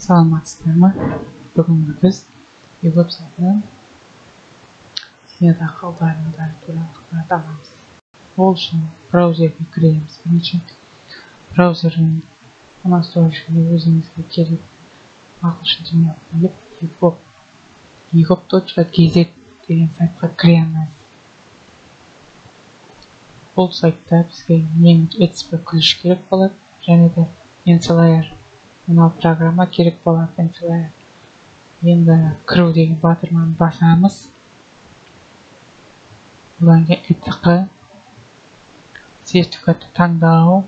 Саламатсыздар ма? Бүгін біз веб сайтынан зейнетақы алымдары туралы ақпарат аламыз. Ол үшін браузерге кіреміз. Бірінші браузердің настройкасына өзіңізге керек ағылшын тіліне келіп egop.kz деген сайтқа кіреміз. Бұл сайтта бізге ең ETSP ключ керек болады, және де Ensilayer мынау программа керек болады. Ensilayer. Енді кіру деген батырманы басамыз. Бұдан кейін ETSP сертификатты таңдау.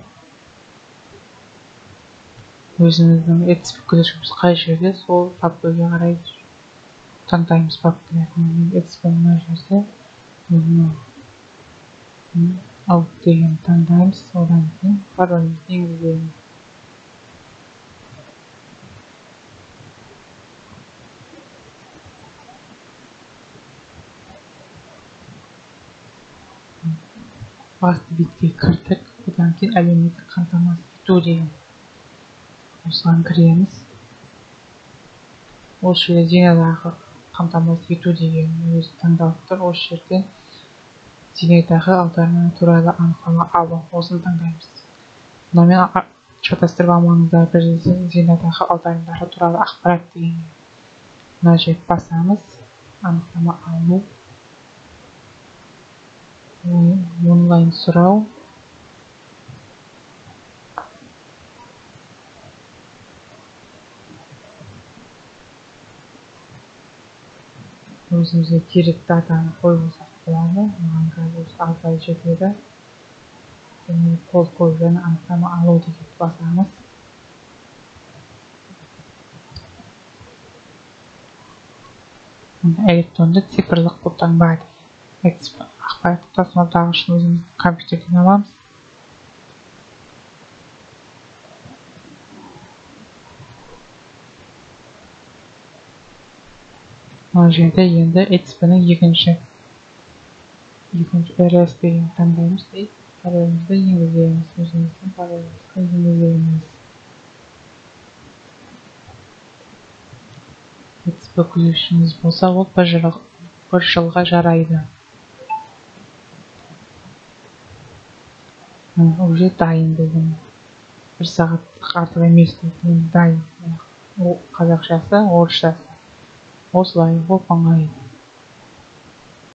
Өзіміздің ETSP ключіміз қай жерде, сол папкаға қарай таңдаймыз папкаларын. ETSP мына жерде out деген таңдаймыз. Одан кейін паролімізді енгіземіз. Басты бетке кірдік. Одан кейін әлеуметтік қамтамасыз ету деген осыған кіреміз. Осы жерде зейнетақы қамтамасыз ету деген өзі таңдалып тұр. Осы жерден зейнетақы аударымы туралы анықтама алу, осыны таңдаймыз. Мынамен шатастырып алмаңыздар, бірінші зейнетақы аударымдары туралы ақпарат деген мына жерді басамыз. Анықтама алу, онлайн сұрау, өзімізге керек датаны қойылсақ болады. Маған қазір 6 ай жетеді. Қол қою және анықтама алу деген басамыз. Электронды цифрлық қолтаңба деген ақпаратты тасымалдағыш үшін өзіміздің компьютерден аламыз. Мына жерде енді ETSP-ның екінші RS деген таңдаймыз. Паролімізді енгіземіз. Өзіміздің паролімізді енгіземіз. ETSP ключіміз болса, ол бір жылға жарайды. Уже дайын деген. Бір сағаттық артық емес деген дайын. Ол қазақшасы, орысшасы. Осылай оп оңай.